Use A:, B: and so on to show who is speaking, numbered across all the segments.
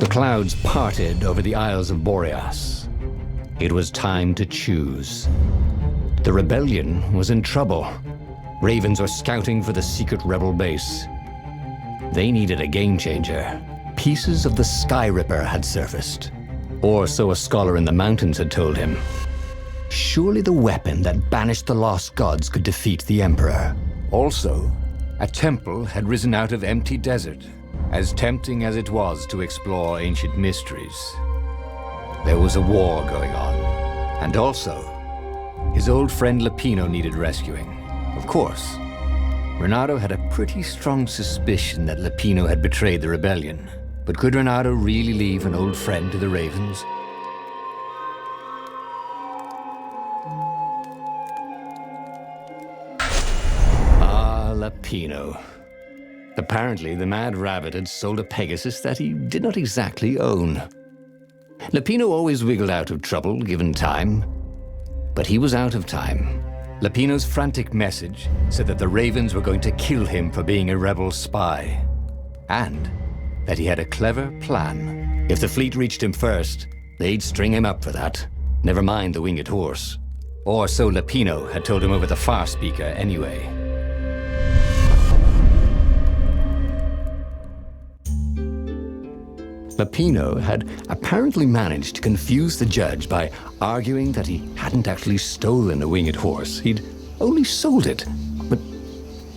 A: The clouds parted over the Isles of Boreas. It was time to choose. The rebellion was in trouble. Ravens were scouting for the secret rebel base. They needed a game changer. Pieces of the Sky Ripper had surfaced. Or so a scholar in the mountains had told him. Surely the weapon that banished the lost gods could defeat the Emperor. Also, a temple had risen out of empty desert, as tempting as it was to explore ancient mysteries. There was a war going on, and also, his old friend Lupino needed rescuing. Of course, Renato had a pretty strong suspicion that Lupino had betrayed the rebellion. But could Renato really leave an old friend to the Ravens? Ah, Lupino. Apparently, the Mad Rabbit had sold a Pegasus that he did not exactly own. Lupino always wiggled out of trouble, given time. But he was out of time. Lupino's frantic message said that the Ravens were going to kill him for being a rebel spy. And that he had a clever plan. If the fleet reached him first, they'd string him up for that. Never mind the winged horse. Or so Lupino had told him over the far speaker anyway. Lupino had apparently managed to confuse the judge by arguing that he hadn't actually stolen a winged horse. He'd only sold it. But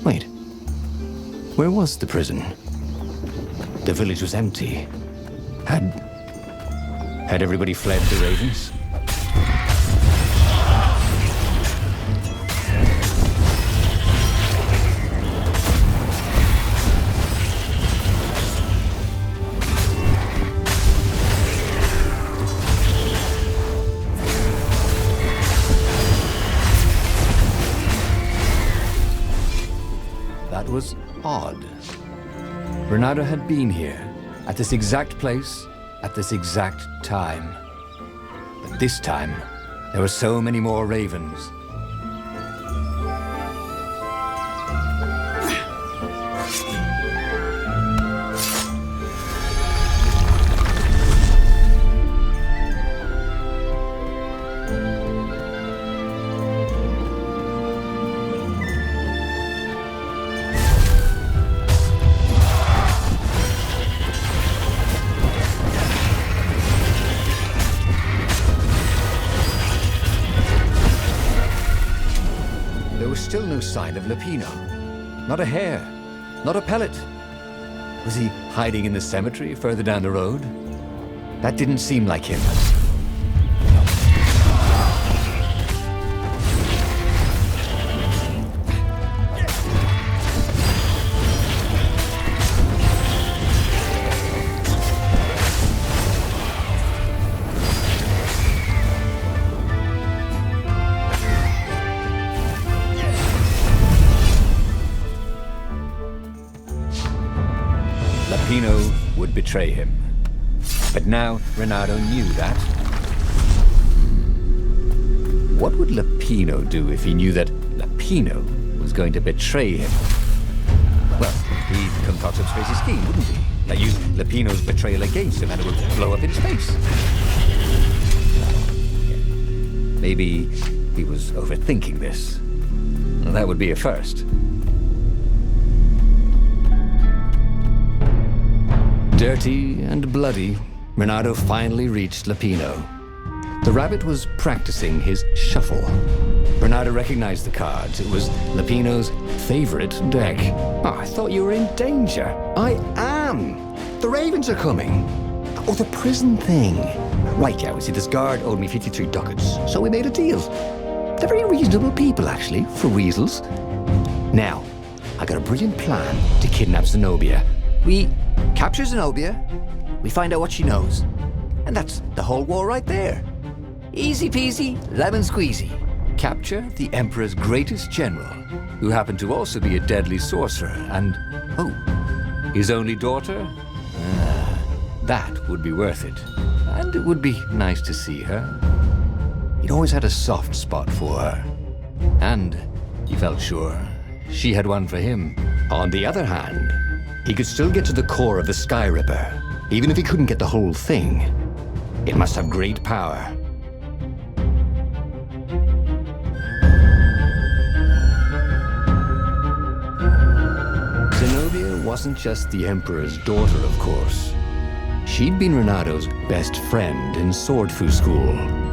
A: wait, where was the prison? The village was empty. Had everybody fled the Ravens? That was odd. Renato had been here, at this exact place, at this exact time. But this time, there were so many more Ravens. Still no sign of Lupino. Not a hair, not a pellet. Was he hiding in the cemetery further down the road? That didn't seem like him. Lupino would betray him. But now Renato knew that. What would Lupino do if he knew that Lupino was going to betray him? Well, he'd concoct some crazy scheme, wouldn't he? That used Lupino's betrayal against him and it would blow up in his face. Maybe he was overthinking this. Well, that would be a first. Dirty and bloody, Renato finally reached Lupino. The rabbit was practicing his shuffle. Renato recognized the cards. It was Lupino's favorite deck. Oh, I thought you were in danger. I am. The Ravens are coming. Oh, the prison thing. Right, yeah, see, this guard owed me 53 ducats, so we made a deal. They're very reasonable people, actually, for weasels. Now, I got a brilliant plan to kidnap Zenobia. We capture Zenobia, we find out what she knows, and that's the whole war right there. Easy peasy, lemon squeezy. Capture the Emperor's greatest general, who happened to also be a deadly sorcerer, and, oh, his only daughter? That would be worth it. And it would be nice to see her. He'd always had a soft spot for her. And he felt sure she had one for him. On the other hand, he could still get to the core of the Sky Ripper. Even if he couldn't get the whole thing, it must have great power. Zenobia wasn't just the Emperor's daughter, of course. She'd been Renado's best friend in sword fu school.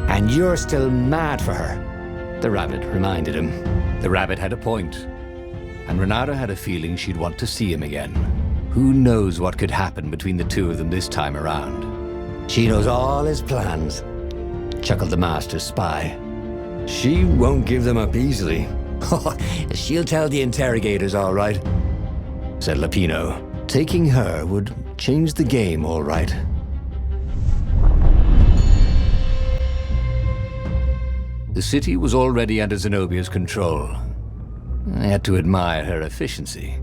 A: And you're still mad for her, the rabbit reminded him. The rabbit had a point, and Renado had a feeling she'd want to see him again. Who knows what could happen between the two of them this time around? She knows all his plans, chuckled the master spy. She won't give them up easily. She'll tell the interrogators, all right, said Lapino. Taking her would change the game, all right. The city was already under Zenobia's control. I had to admire her efficiency.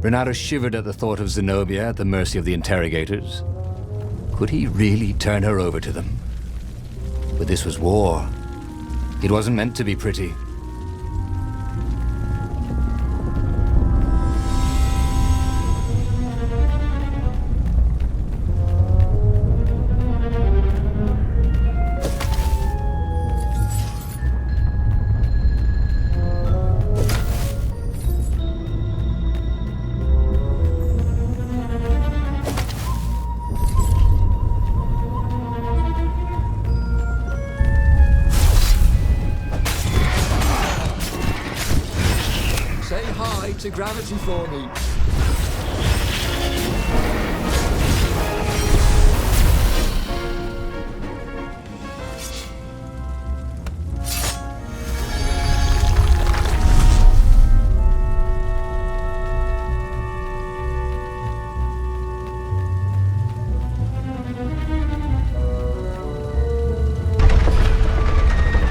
A: Renado shivered at the thought of Zenobia at the mercy of the interrogators. Could he really turn her over to them? But this was war. It wasn't meant to be pretty.
B: To gravity for me.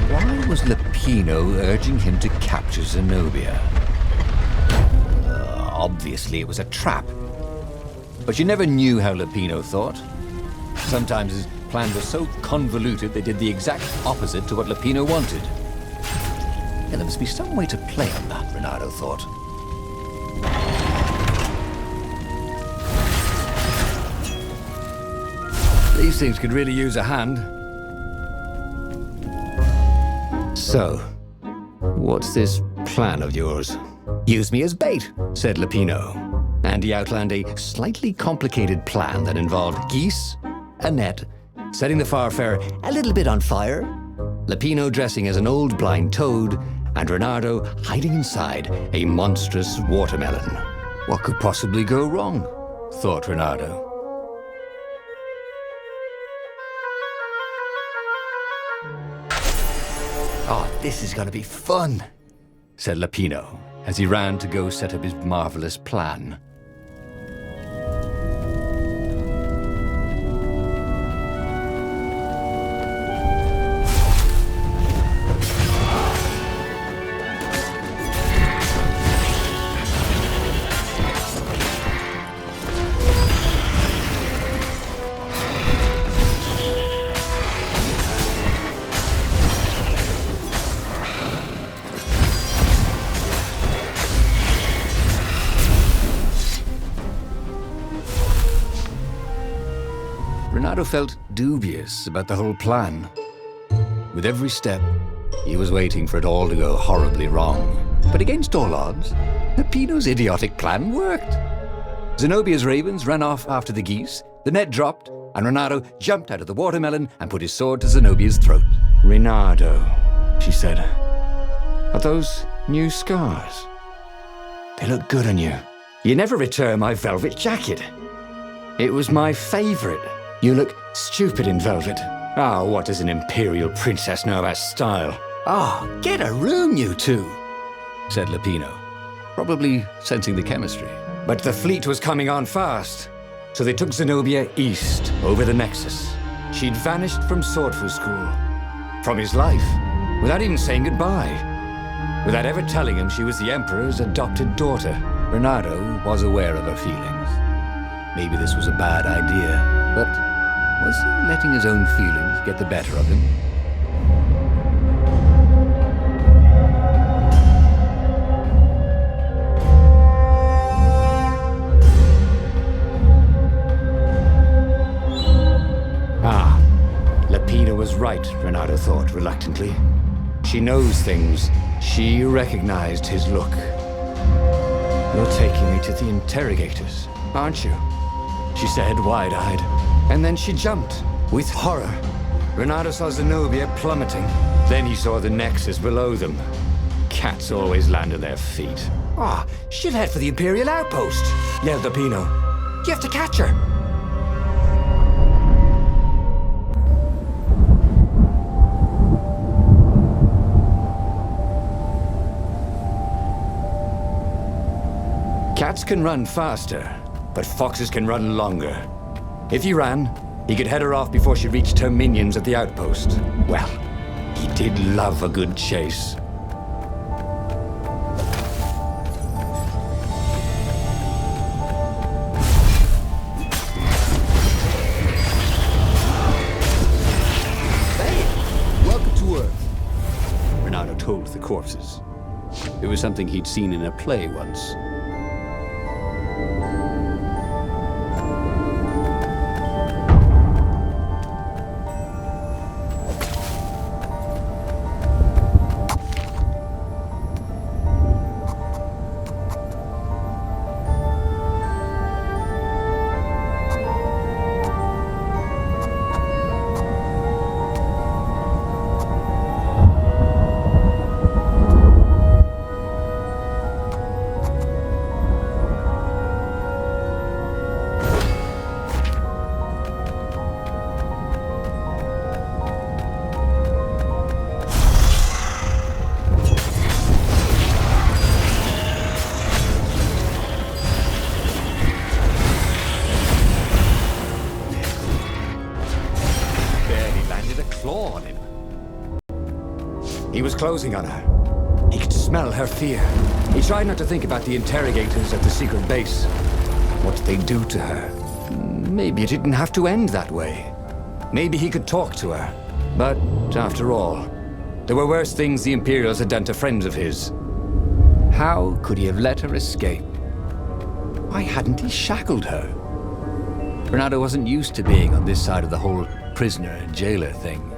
A: Why was Lapino urging him to capture Zenobia? Obviously, it was a trap. But you never knew how Lapino thought. Sometimes his plan was so convoluted they did the exact opposite to what Lapino wanted. Yeah, there must be some way to play on that, Renado thought. These things could really use a hand. So, what's this plan of yours? Use me as bait, said Lapino. And he outlined a slightly complicated plan that involved geese, a net, setting the Farfarer a little bit on fire, Lapino dressing as an old blind toad, and Renado hiding inside a monstrous watermelon. What could possibly go wrong? Thought Renado. Oh, this is gonna be fun, said Lapino, as he ran to go set up his marvelous plan. Renado felt dubious about the whole plan. With every step, he was waiting for it all to go horribly wrong. But against all odds, Lapino's idiotic plan worked. Zenobia's ravens ran off after the geese, the net dropped, and Renado jumped out of the watermelon and put his sword to Zenobia's throat. Renado, she said, are those new scars? They look good on you. You never returned my velvet jacket. It was my favorite. You look stupid in velvet. Ah, what does an imperial princess know about style? Ah, get a room, you two, said Lapino, probably sensing the chemistry. But the fleet was coming on fast, so they took Zenobia east, over the Nexus. She'd vanished from Swordfu School, from his life, without even saying goodbye, without ever telling him she was the Emperor's adopted daughter. Renado was aware of her feelings. Maybe this was a bad idea, but was he letting his own feelings get the better of him? was right, Renato thought reluctantly. She knows things. She recognized his look. You're taking me to the interrogators, aren't you? She said, wide-eyed. And then she jumped, with horror. Renato saw Zenobia plummeting. Then he saw the nexus below them. Cats always land on their feet.
C: Ah, she'll head for the Imperial outpost, yelled Lupino. You have to catch her.
A: Cats can run faster, but foxes can run longer. If he ran, he could head her off before she reached her minions at the outpost. Well, he did love a good chase.
B: Welcome to Earth.
D: Renato told the corpses. It was something he'd seen in a play once.
A: Claw on him. He was closing on her. He could smell her fear. He tried not to think about the interrogators at the secret base. What did they do to her? Maybe it didn't have to end that way. Maybe he could talk to her. But after all, there were worse things the Imperials had done to friends of his. How could he have let her escape? Why hadn't he shackled her? Renato wasn't used to being on this side of the whole prisoner-jailer thing.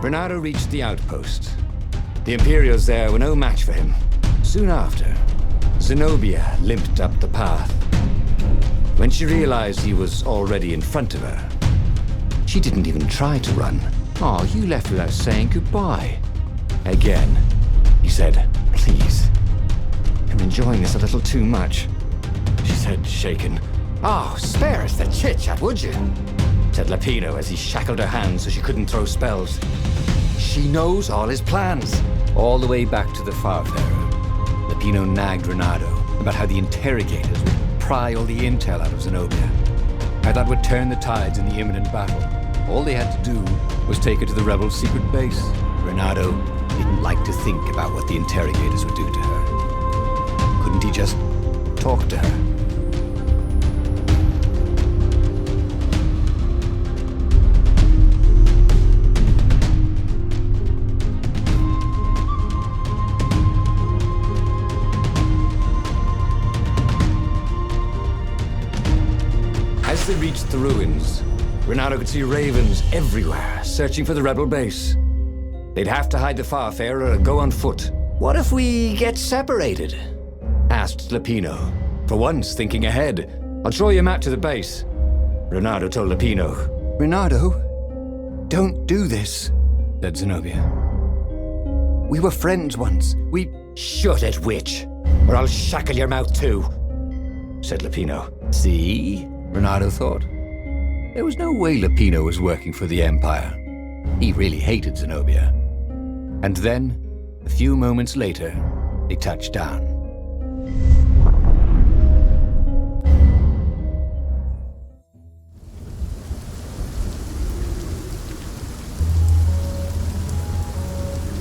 A: Renato reached the outpost. The Imperials there were no match for him. Soon after, Zenobia limped up the path. When she realized he was already in front of her, she didn't even try to run. "Oh, you left without saying goodbye." Again, he said, "Please, I'm enjoying this a little too much." She said, shaken. "Oh, spare us the chit-chat, would you?" said Lupino as he shackled her hands so she couldn't throw spells. She knows all his plans. All the way back to the Farfarer, Lupino nagged Renato about how the interrogators would pry all the intel out of Zenobia. How that would turn the tides in the imminent battle. All they had to do was take her to the rebel secret base. Renato didn't like to think about what the interrogators would do to her. Couldn't he just talk to her? As they reached the ruins, Renato could see ravens everywhere, searching for the rebel base. They'd have to hide the Farfarer or go on foot. "What if we get separated?" asked Lupino, for once thinking ahead. "I'll show you a map to the base." Renato told Lupino. "Renato, don't do this," said Zenobia. "We were friends once. Shut it, witch, or I'll shackle your mouth too," said Lupino. See? Renato thought. There was no way Lupino was working for the Empire. He really hated Zenobia. And then, a few moments later, they touched down.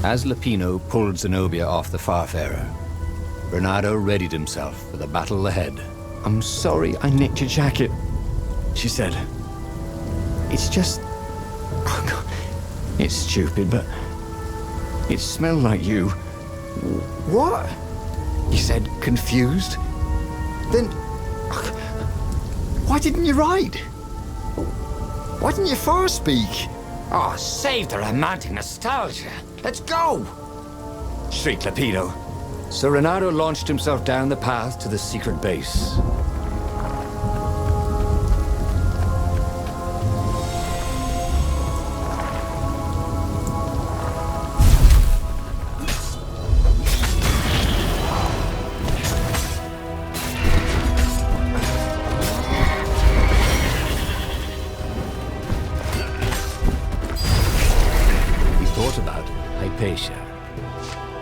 A: As Lupino pulled Zenobia off the Farfarer, Bernardo readied himself for the battle ahead.
C: I'm sorry I nicked your jacket, she said. It's just... Oh God. It's stupid, but... It smelled like you.
A: What? He said, confused. Then... Why didn't you ride? Why didn't you far speak?
C: Oh, save the romantic nostalgia. Let's go!
A: Shrieked Lupino. So Renato launched himself down the path to the secret base.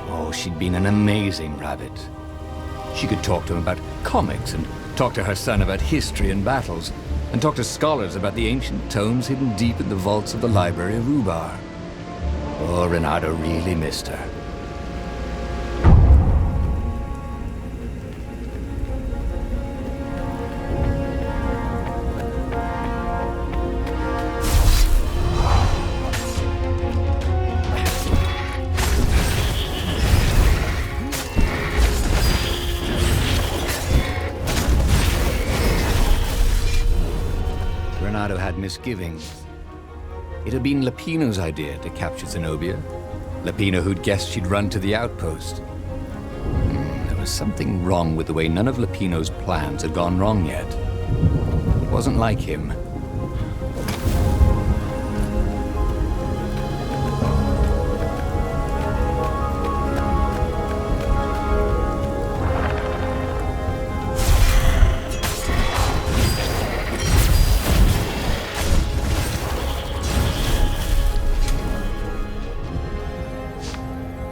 A: Oh, she'd been an amazing rabbit. She could talk to him about comics, and talk to her son about history and battles, and talk to scholars about the ancient tomes hidden deep in the vaults of the Library of Ubar. Oh, Renato really missed her. Renato had misgivings. It had been Lupino's idea to capture Zenobia. Lupino who'd guessed she'd run to the outpost. There was something wrong with the way none of Lupino's plans had gone wrong yet. It wasn't like him.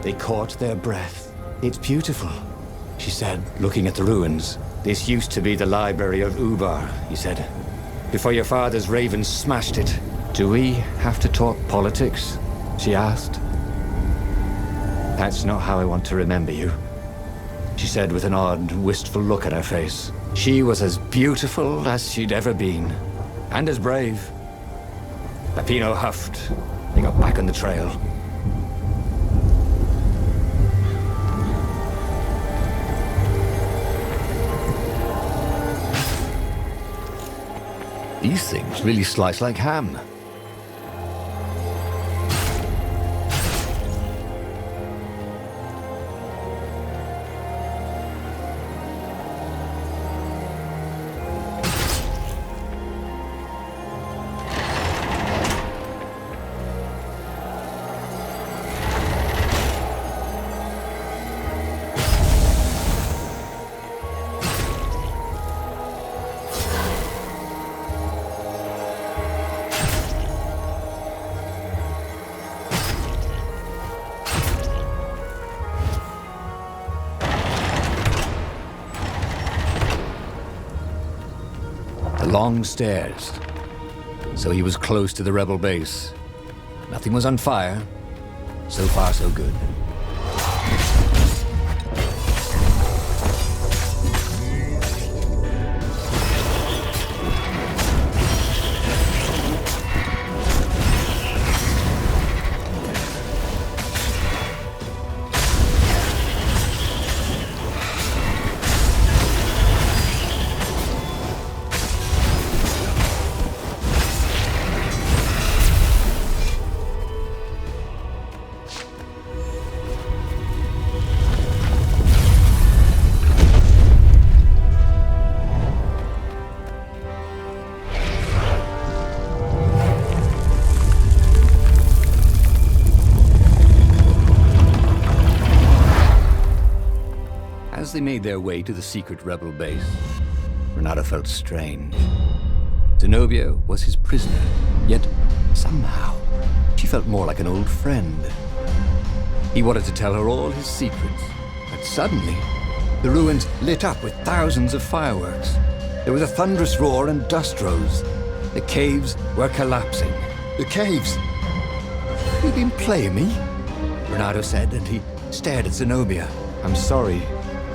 A: They caught their breath. It's beautiful, she said, looking at the ruins. This used to be the Library of Ubar, he said, before your father's ravens smashed it. Do we have to talk politics? She asked. That's not how I want to remember you, she said with an odd, wistful look at her face. She was as beautiful as she'd ever been, and as brave. Lupino huffed. They got back on the trail. These things really slice like ham. Long stairs. So he was close to the rebel base. Nothing was on fire. So far, so good. As they made their way to the secret rebel base, Renato felt strange. Zenobia was his prisoner, yet somehow she felt more like an old friend. He wanted to tell her all his secrets, but suddenly the ruins lit up with thousands of fireworks. There was a thunderous roar and dust rose. The caves were collapsing.
B: The caves!
A: You've been playing me? Renato said, and he stared at Zenobia.
C: I'm sorry,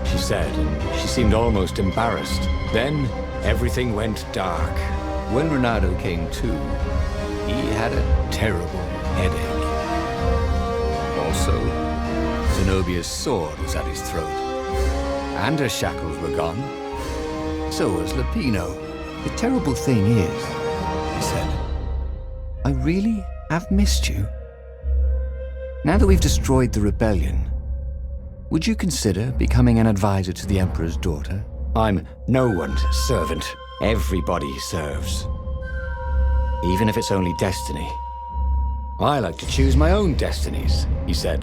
C: she said, and she seemed almost embarrassed.
A: Then everything went dark. When Renato came to, he had a terrible headache. Also, Zenobia's sword was at his throat, and her shackles were gone. So was Lupino.
C: The terrible thing is, he said, I really have missed you. Now that we've destroyed the rebellion, would you consider becoming an advisor to the Emperor's daughter?
A: I'm no one's servant. Everybody serves. Even if it's only destiny. I like to choose my own destinies, he said.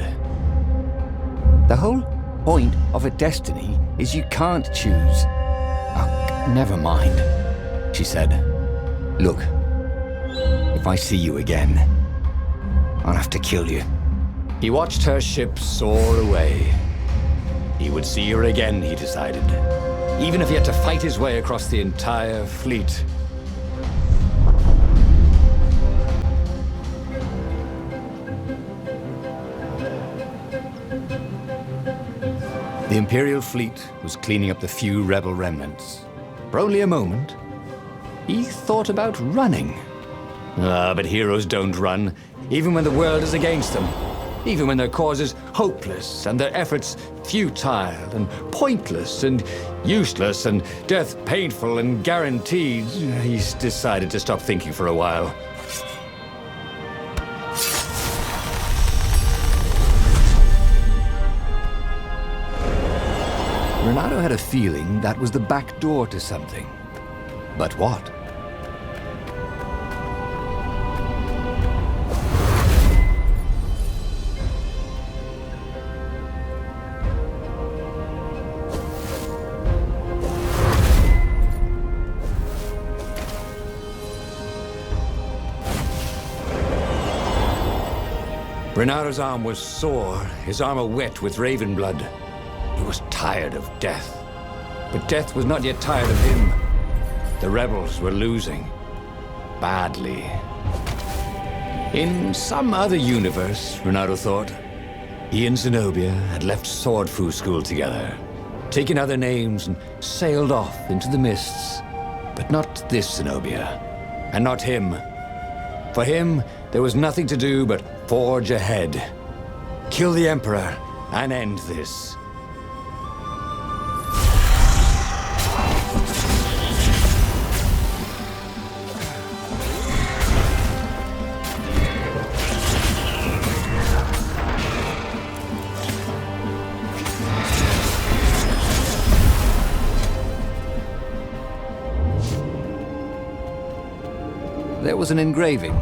C: The whole point of a destiny is you can't choose. Oh, never mind, she said.
A: Look, if I see you again, I'll have to kill you. He watched her ship soar away. He would see her again, he decided. Even if he had to fight his way across the entire fleet. The Imperial fleet was cleaning up the few rebel remnants. For only a moment, he thought about running. But heroes don't run, even when the world is against them. Even when their cause is hopeless, and their efforts futile, and pointless, and useless, and death painful and guaranteed. He's decided to stop thinking for a while. Renato had a feeling that was the back door to something. But what? Renato's arm was sore, his armor wet with raven blood. He was tired of death. But death was not yet tired of him. The rebels were losing. Badly. In some other universe, Renato thought, he and Zenobia had left Sword Fu School together, taken other names and sailed off into the mists. But not this Zenobia. And not him. For him, there was nothing to do but forge ahead. Kill the Emperor and end this. There was an engraving.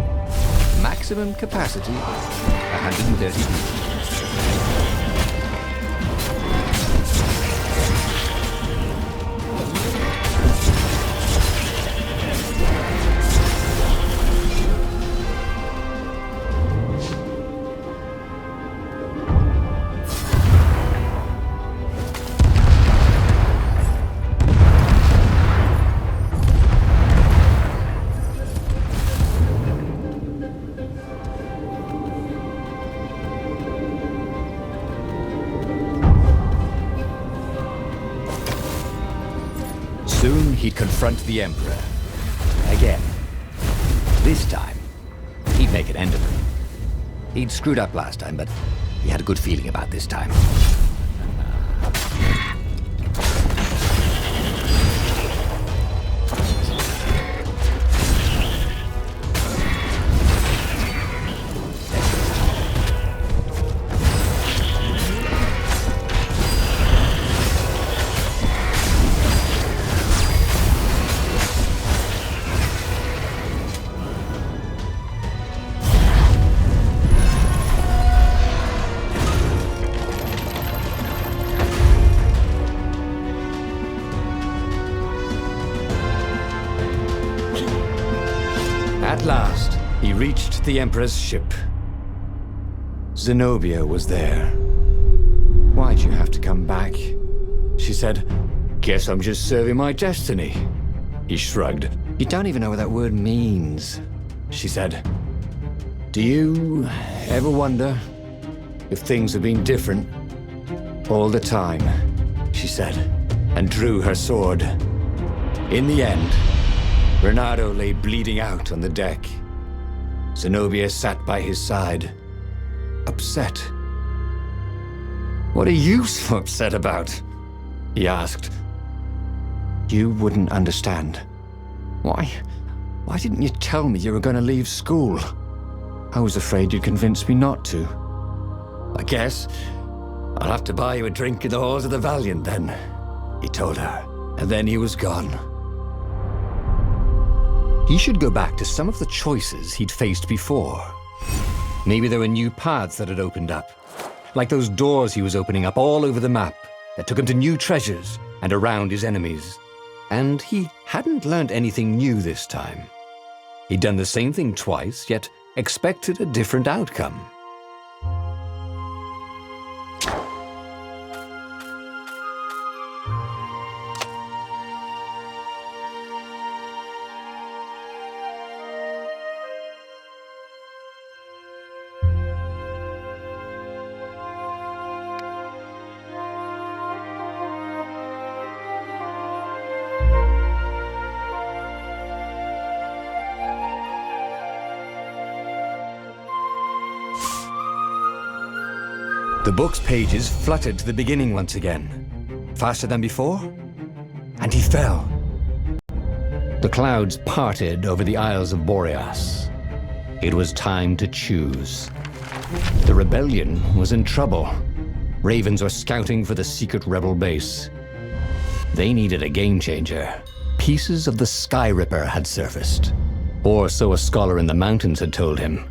A: Maximum capacity, 130 people. Soon he'd confront the Emperor. Again. This time, he'd make an end of him. He'd screwed up last time, but he had a good feeling about this time. At last, he reached the Emperor's ship. Zenobia was there. "Why'd you have to come back?" she said. "Guess I'm just serving my destiny." He shrugged. "You don't even know what that word means," she said. "Do you ever wonder if things had been different. All the time, she said, and drew her sword. In the end, Renato lay bleeding out on the deck. Zenobia sat by his side, upset. "What are you so upset about?" he asked. "You wouldn't understand. Why didn't you tell me you were going to leave school? I was afraid you'd convince me not to." "I guess I'll have to buy you a drink in the halls of the Valiant then," he told her, and then he was gone. He should go back to some of the choices he'd faced before. Maybe there were new paths that had opened up, like those doors he was opening up all over the map that took him to new treasures and around his enemies. And he hadn't learned anything new this time. He'd done the same thing twice, yet expected a different outcome. The book's pages fluttered to the beginning once again, faster than before, and he fell. The clouds parted over the Isles of Boreas. It was time to choose. The rebellion was in trouble. Ravens were scouting for the secret rebel base. They needed a game changer. Pieces of the Sky Ripper had surfaced, or so a scholar in the mountains had told him.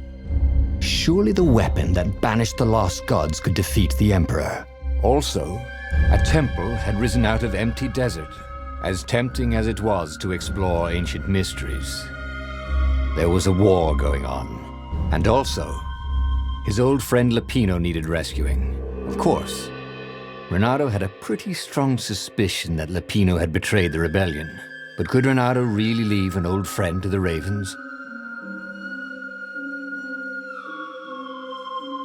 A: Surely the weapon that banished the lost gods could defeat the Emperor. Also, a temple had risen out of empty desert, as tempting as it was to explore ancient mysteries. There was a war going on, and also, his old friend Lupino needed rescuing. Of course, Renato had a pretty strong suspicion that Lupino had betrayed the rebellion. But could Renato really leave an old friend to the Ravens?